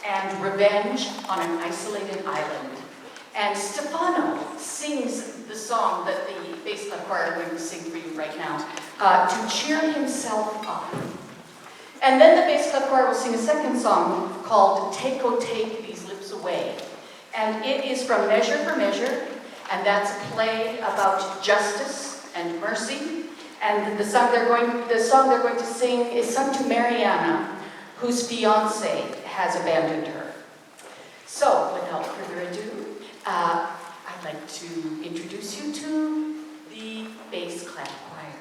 and Revenge on an Isolated Island. And Stefano sings the song that the bass club choir are going to sing for you right now to cheer himself up. And then the bass club choir will sing a second song called Take, Oh Take These Lips Away. And it is from Measure for Measure, and that's a play about justice and mercy. And the song they're going to sing is sung to Mariana, whose fiance has abandoned her. So, without further ado, I'd like to introduce you to the bass clap choir.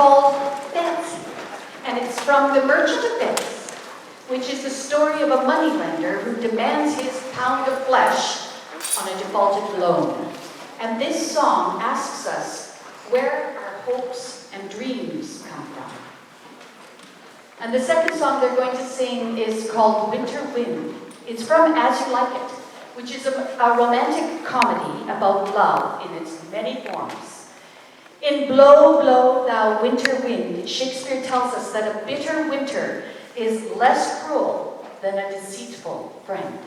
called Fancy, and it's from The Merchant of Venice, which is the story of a moneylender who demands his pound of flesh on a defaulted loan. And this song asks us where our hopes and dreams come from. And the second song they're going to sing is called Winter Wind. It's from As You Like It, which is a romantic comedy about love in its many forms. In Blow, Blow, Thou Winter Wind, Shakespeare tells us that a bitter winter is less cruel than a deceitful friend.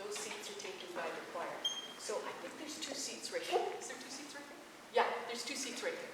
Those seats are taken by the choir. So I think there's 2 seats right here. Is there 2 seats right there? Yeah, there's 2 seats right there.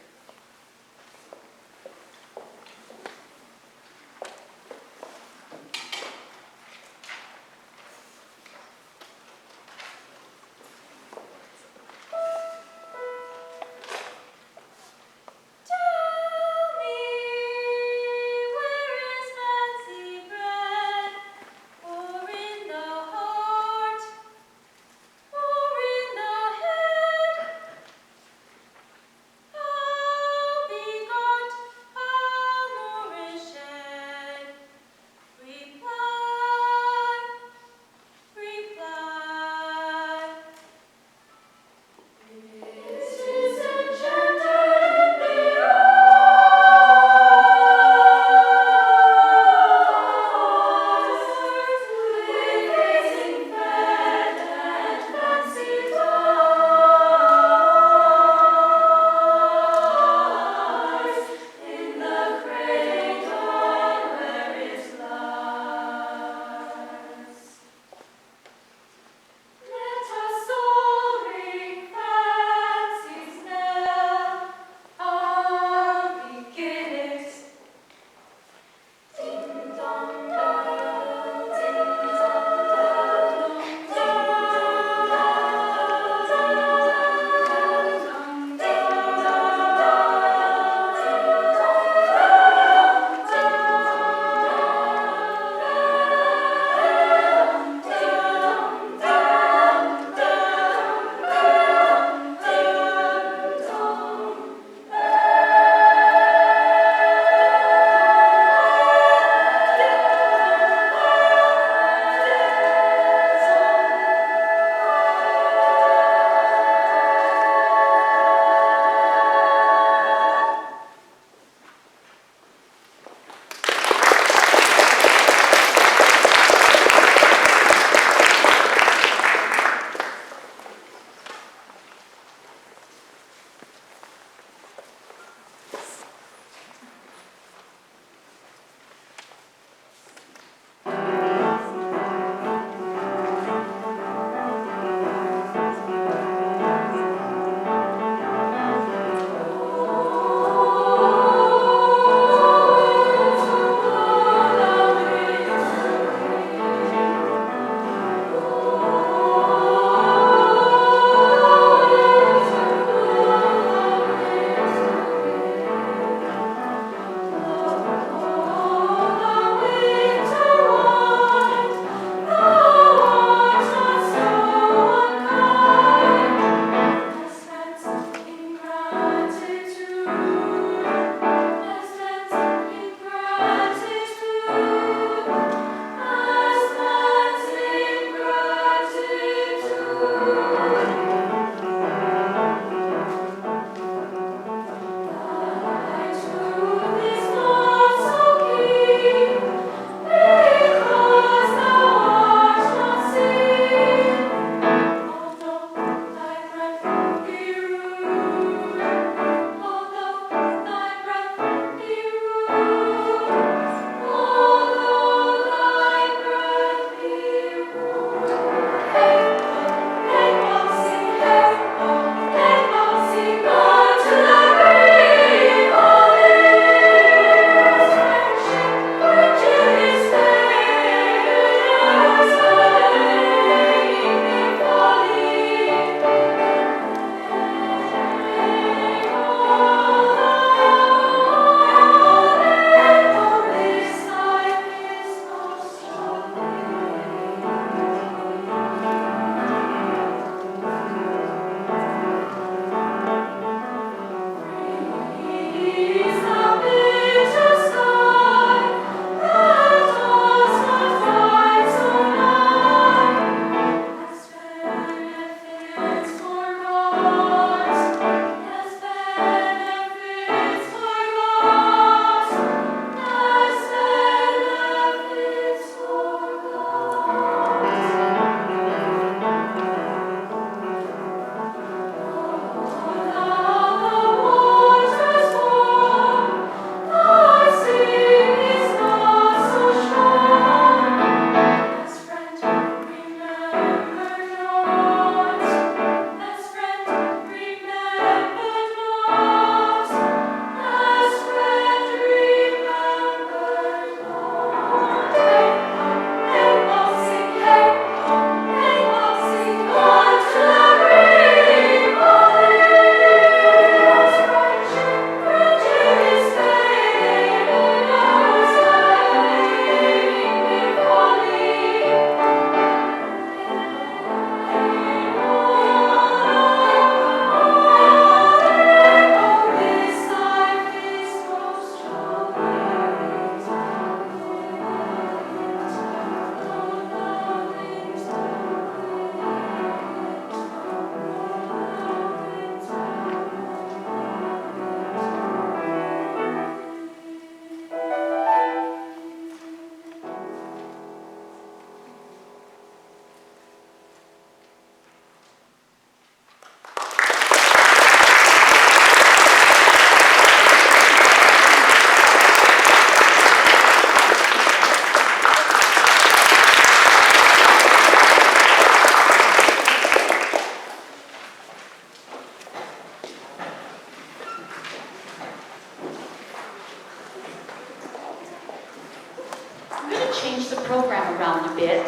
the program around a bit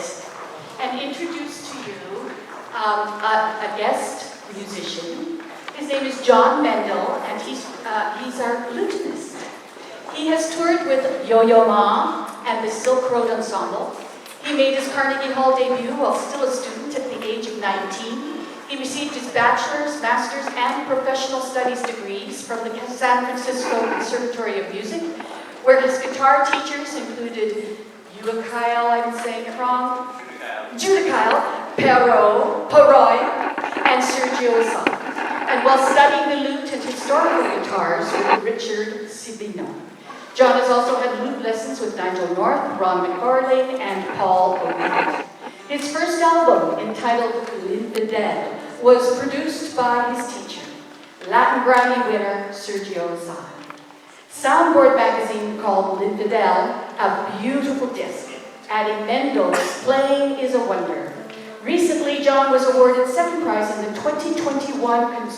and introduce to you a guest musician. His name is John Mendel, and he's our lutenist. He has toured with Yo-Yo Ma and the Silk Road Ensemble. He made his Carnegie Hall debut while still a student at the age of 19. He received his bachelor's, master's, and professional studies degrees from the San Francisco Conservatory of Music, where his guitar teachers included Kyle, I'm saying it wrong, Kyle, Perroy, and Sergio Asad. And while studying the lute and historical guitars with Richard Cibino. John has also had lute lessons with Nigel North, Ron McFarlane, and Paul O'Neill. His first album, entitled L'Infidel, was produced by his teacher, Latin Grammy winner Sergio Asad. Soundboard magazine called L'Infidel a beautiful disc, adding Mendel's Playing is a Wonder. Recently, John was awarded second prize in the 2021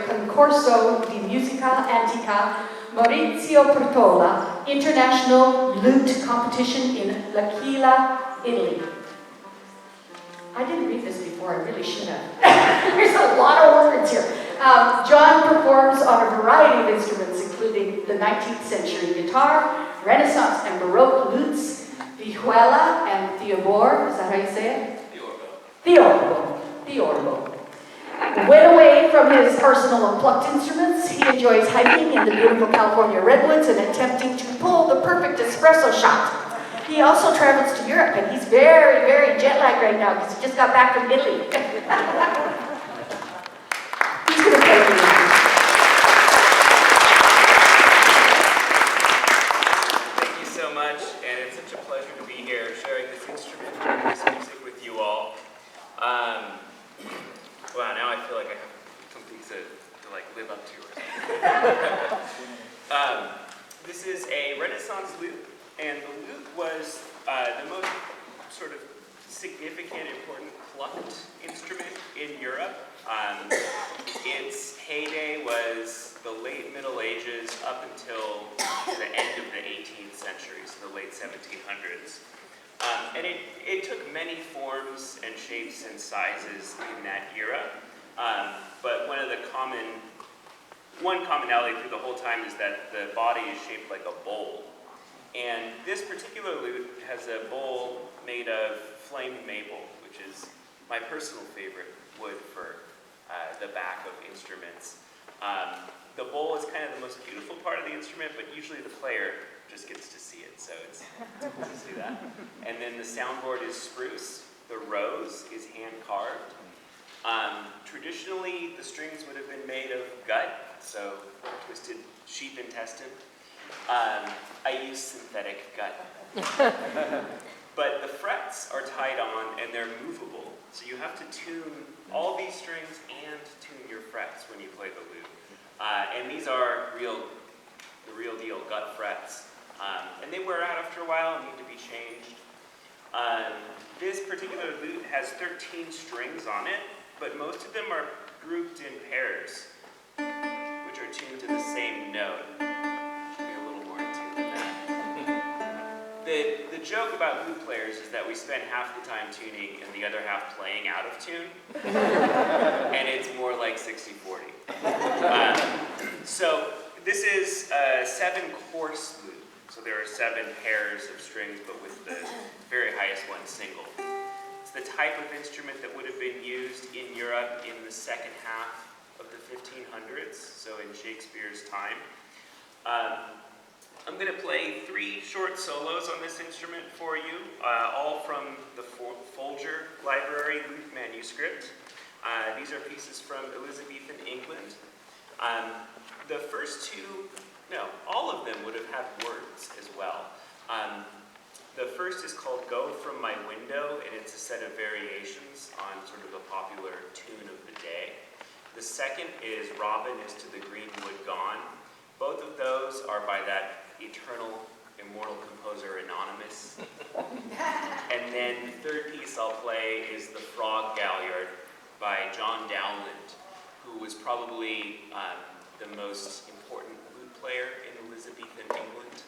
Concorso di Musica Antica Maurizio Pertola International Lute Competition in L'Aquila, Italy. I didn't read this before, I really should have. There's a lot of words here. John performs on a variety of instruments, including the 19th century guitar, Renaissance and Baroque lutes, vihuela and theorbo. Is that how you say it? Theorbo. When away from his arsenal of plucked instruments, he enjoys hiking in the beautiful California redwoods and attempting to pull the perfect espresso shot. He also travels to Europe, and he's very, very jet-lagged right now because he just got back from Italy. He's going to play for you. Thank you so much, and it's such a pleasure to be here sharing this instrument and this music with you all. Wow, now I feel like I have something to like live up to or something. This is a Renaissance lute, and the lute was the most sort of significant, important plucked instrument in Europe. Its heyday was the late Middle Ages up until the end of the 18th century, so the late 1700s. And it took many forms and shapes and sizes in that era, but one commonality through the whole time is that the body is shaped like a bowl. And this particular lute has a bowl made of flamed maple, which is my personal favorite wood for the back of instruments. The bowl is kind of the most beautiful part of the instrument, but usually the player just gets to see it, so it's cool to see that. And then the soundboard is spruce. The rose is hand-carved. Traditionally, the strings would have been made of gut, so twisted sheep intestine. I use synthetic gut. But the frets are tied on and they're movable, so you have to tune all these strings and tune your frets when you play the lute. And these are the real deal gut frets. And they wear out after a while and need to be changed. This particular lute has 13 strings on it, but most of them are grouped in pairs, which are tuned to the same note. Should be a little more in tune than that. The joke about lute players is that we spend half the time tuning and the other half playing out of tune. And it's more like 60-40. So this is a 7-course lute. So there are 7 pairs of strings, but with the very highest one single. It's the type of instrument that would have been used in Europe in the second half of the 1500s, so in Shakespeare's time. I'm going to play 3 short solos on this instrument for you, all from the Folger Library lute manuscript. These are pieces from Elizabethan England. The first 2, no, all of them would have had words as well. The first is called Go From My Window, and it's a set of variations on sort of a popular tune of the day. The second is Robin is to the Greenwood Gone. Both of those are by that eternal, immortal composer Anonymous. And then the third piece I'll play is The Frog Galliard by John Dowland, who was probably the most important lute player in Elizabethan England.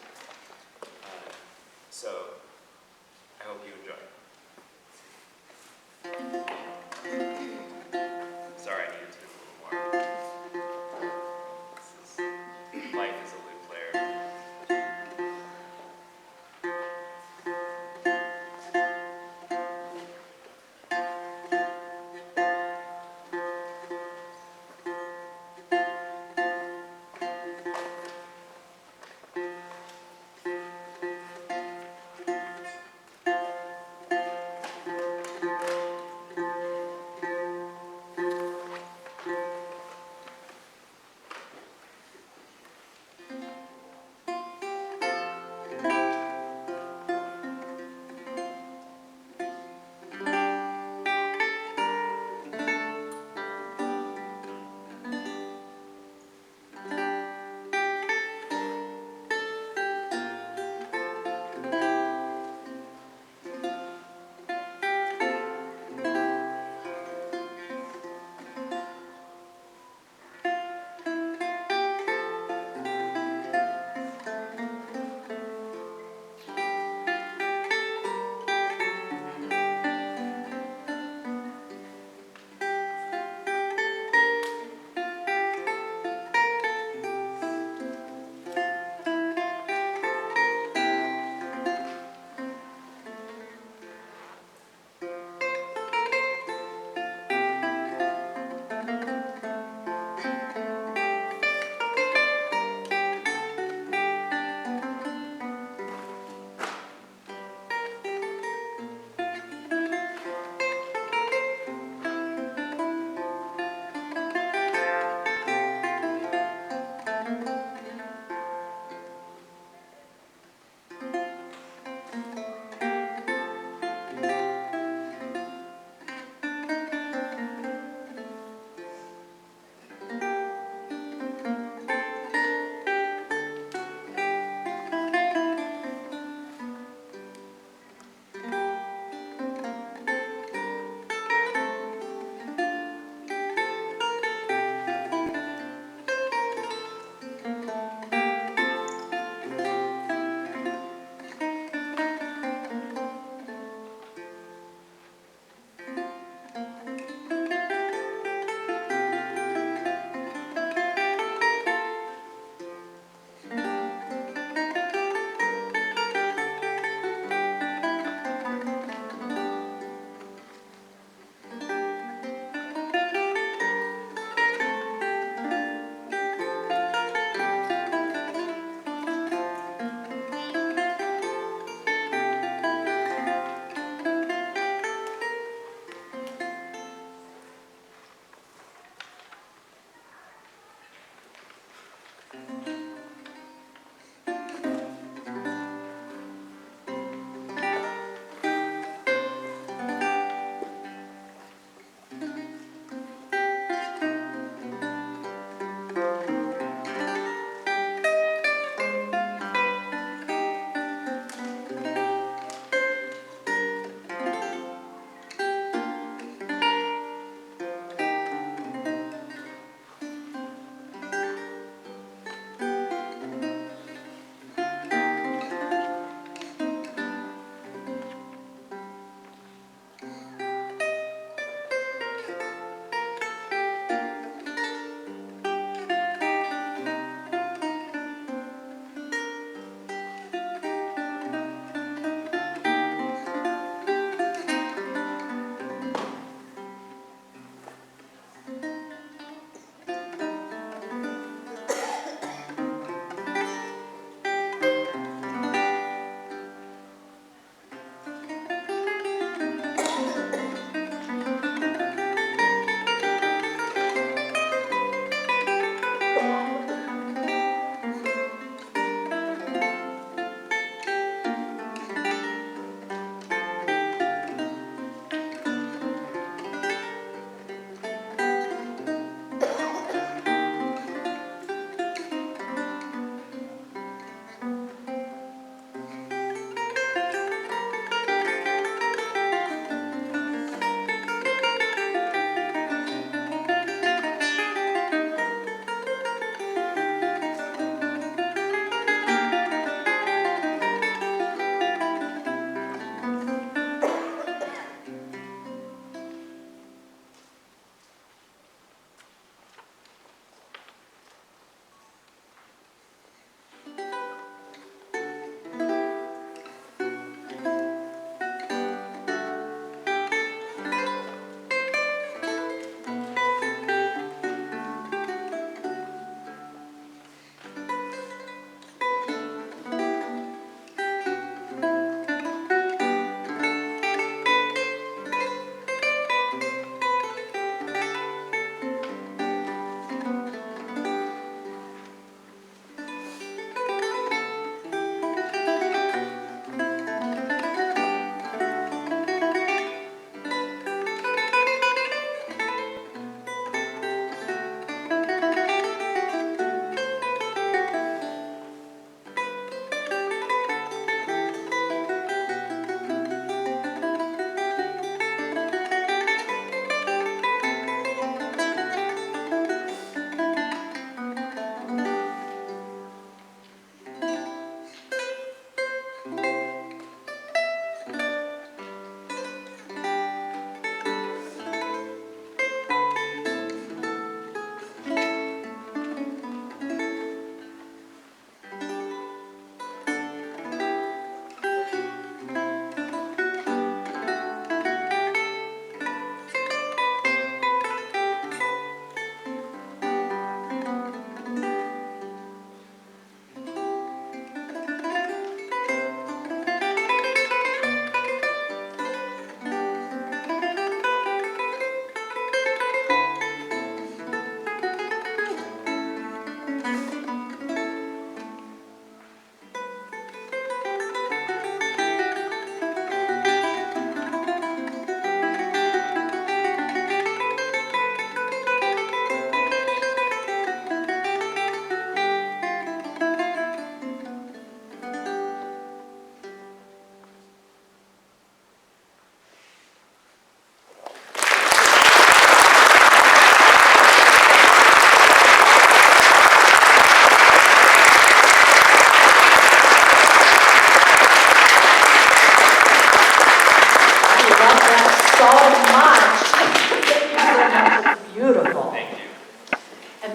So I hope you enjoy. Sorry, I needed to do a little more. Life as a lute player.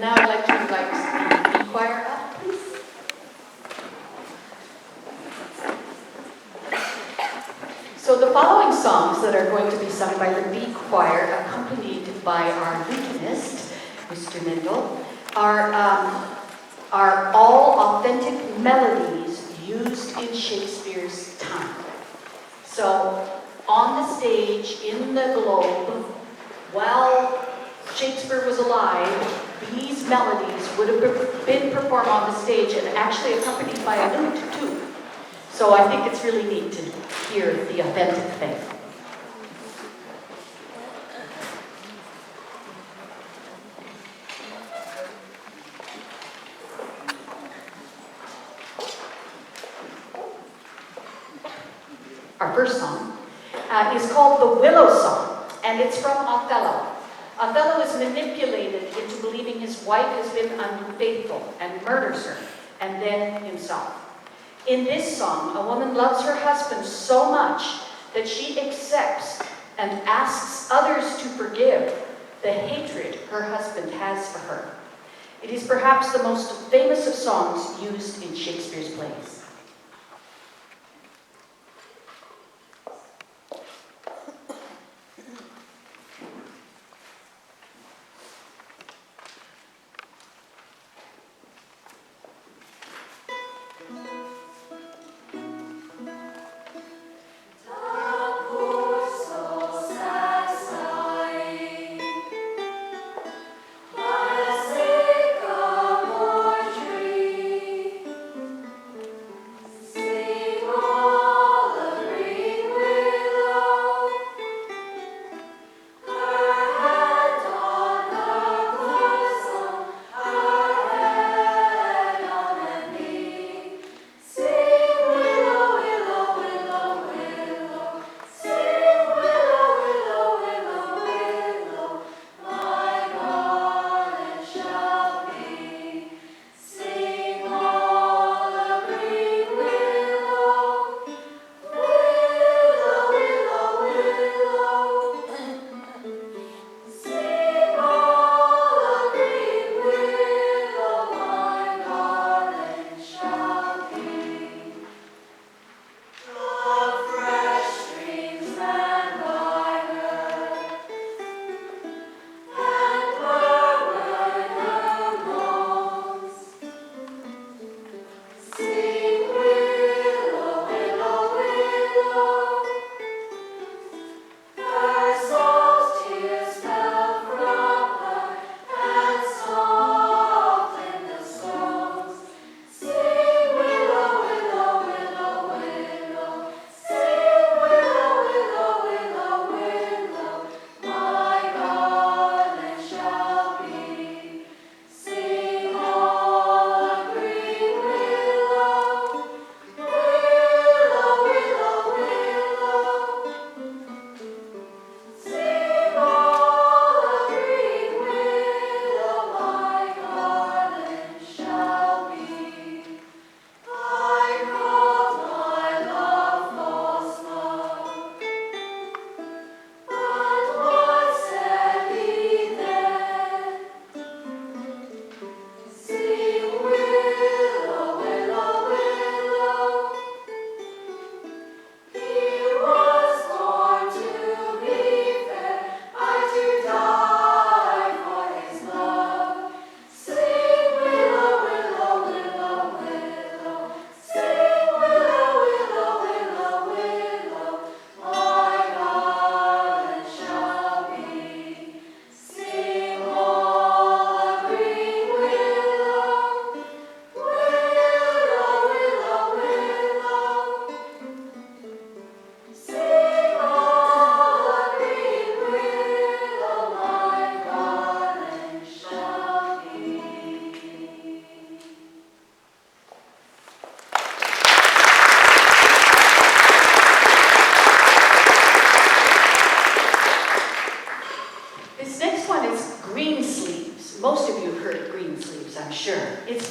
now I'd like to invite the B choir up, please. So the following songs that are going to be sung by the B choir, accompanied by our lutenist, Mr. Mendel, are all authentic melodies used in Shakespeare's time. So on the stage, in the globe, while Shakespeare was alive, these melodies would have been performed on the stage and actually accompanied by a lute too. So I think it's really neat to hear the authentic thing. Our first song is called The Willow Song, and it's from Othello. Othello is manipulated into believing his wife has been unfaithful and murders her, and then himself. In this song, a woman loves her husband so much that she accepts and asks others to forgive the hatred her husband has for her. It is perhaps the most famous of songs used in Shakespeare's plays.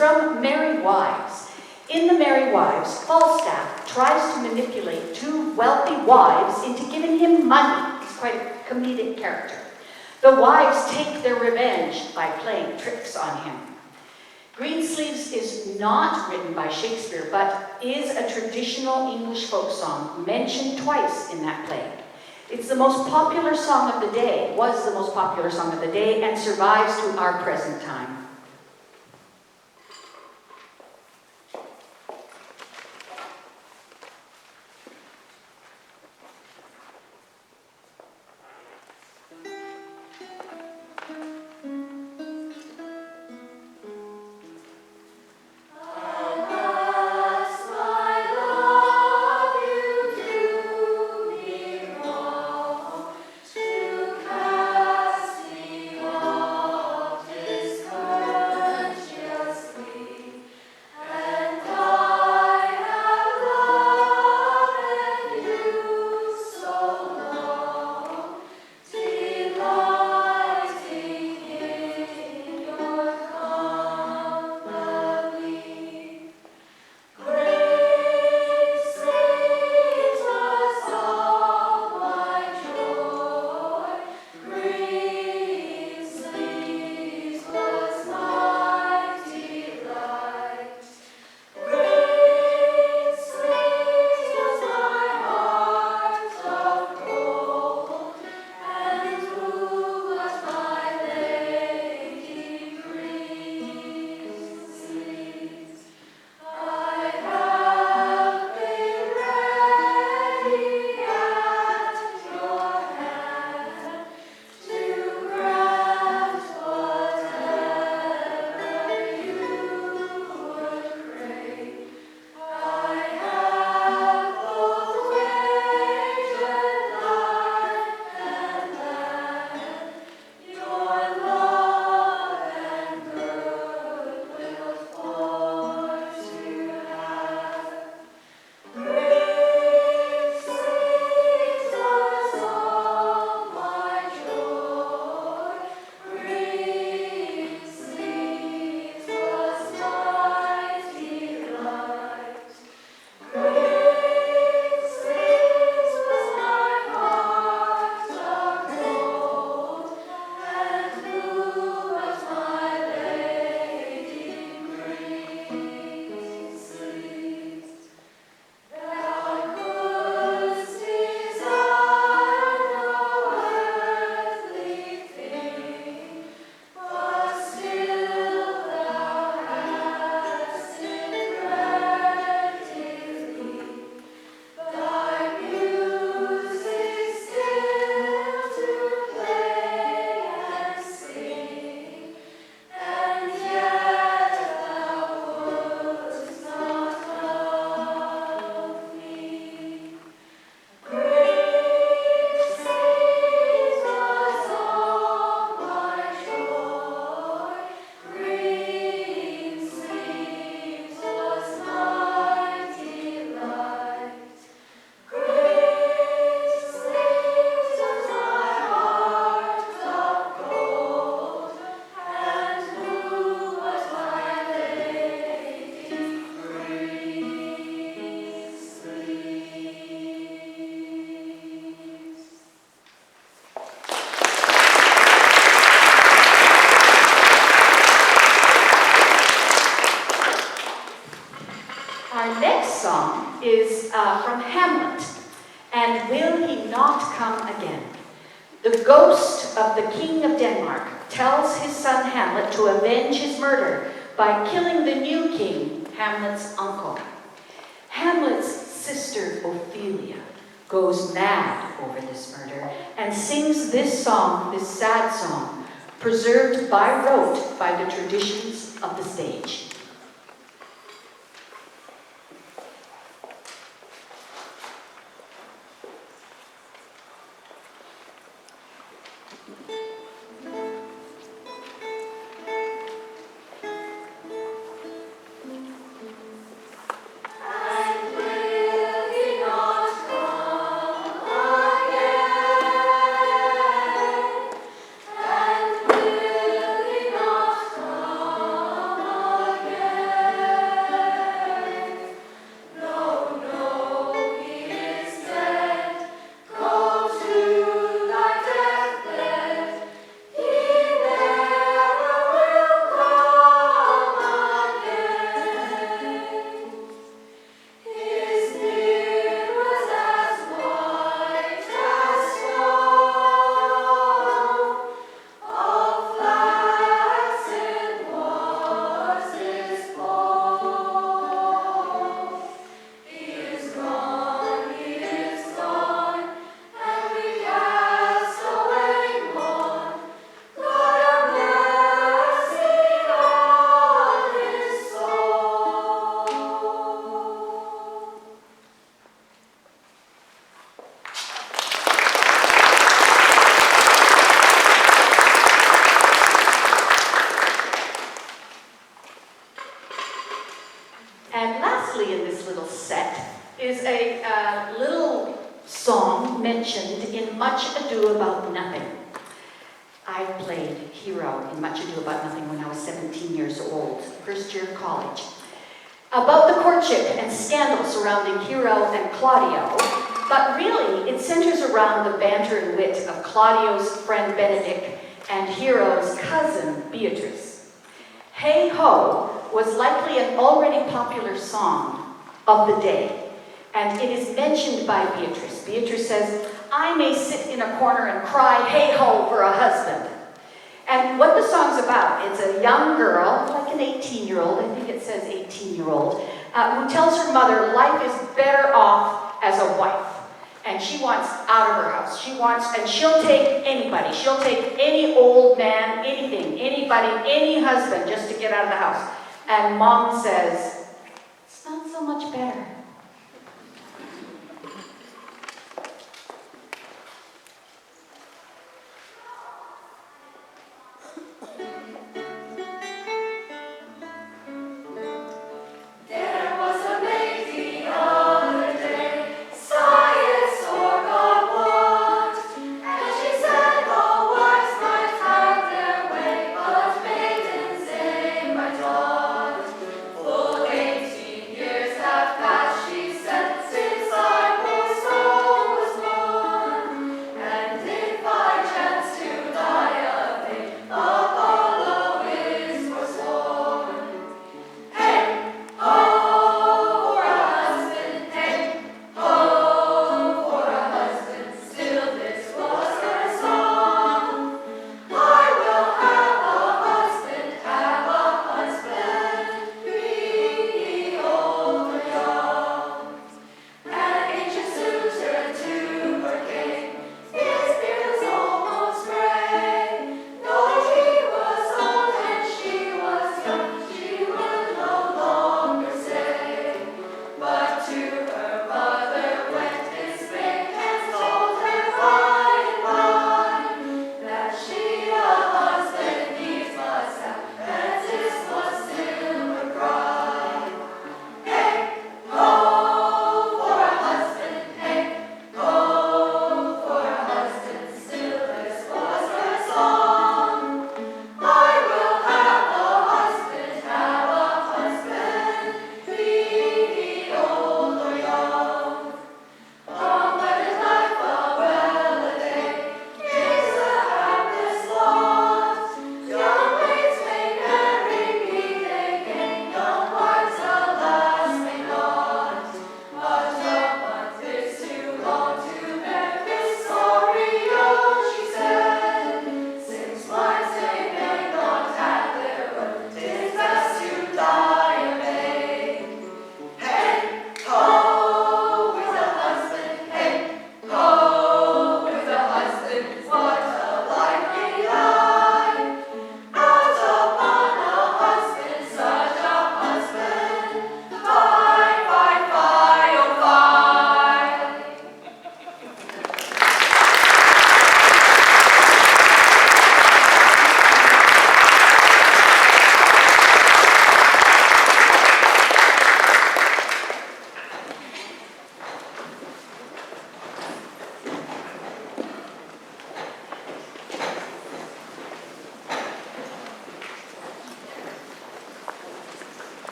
from Merry Wives. In The Merry Wives, Falstaff tries to manipulate two wealthy wives into giving him money. He's quite a comedic character. The wives take their revenge by playing tricks on him. Greensleeves is not written by Shakespeare, but is a traditional English folk song mentioned twice in that play. It's the most popular song of the day, was the most popular song of the day, and survives to our present time. Our next song is from Hamlet, and Will He Not Come Again? The ghost of the King of Denmark tells his son Hamlet to avenge his murder by killing the new king, Hamlet's uncle. Hamlet's sister Ophelia goes mad over this murder and sings this song, this sad song, preserved by rote by the traditions of the stage. Again. little set is a little song mentioned in Much Ado About Nothing. I played Hero in Much Ado About Nothing when I was 17 years old, first year of college. About the courtship and scandal surrounding Hero and Claudio, but really it centers around the banter and wit of Claudio's friend Benedict and Hero's cousin Beatrice. Hey Ho was likely an already popular song of the day, and it is mentioned by Beatrice. Beatrice says, "I may sit in a corner and cry, hey ho, for a husband." And what the song's about, it's a young girl, like an 18-year-old, I think it says 18-year-old, who tells her mother life is better off as a wife. And she wants out of her house. And she'll take anybody. She'll take any old man, anything, anybody, any husband, just to get out of the house. And Mom says, it's not so much better.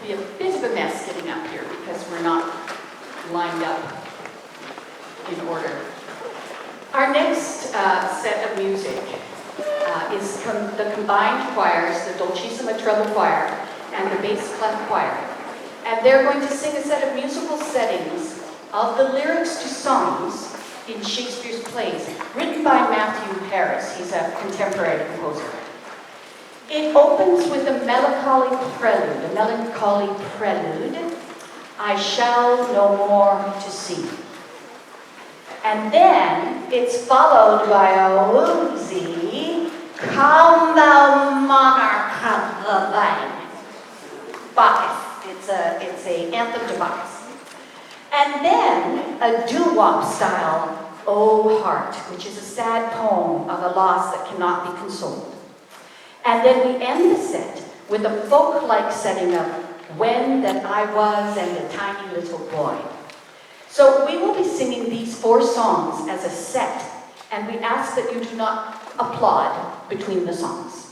Be a bit of a mess getting up here because we're not lined up in order. Our next set of music is the combined choirs, the Dolcissima Treble Choir and the Bass Clef Choir. And they're going to sing a set of musical settings of the lyrics to songs in Shakespeare's plays, written by Matthew Harris. He's a contemporary composer. It opens with a melancholy prelude, I shall no more to see. And then it's followed by a woozy, come thou monarch Bacchus. It's a anthem to Bacchus. And then a doo-wop style, O Heart, which is a sad poem of a loss that cannot be consoled. And then we end the set with a folk-like setting of When That I Was and a Tiny Little Boy. So we will be singing these 4 songs as a set, and we ask that you do not applaud between the songs.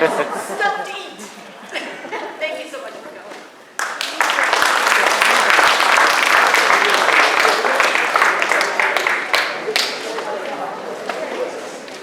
Yes.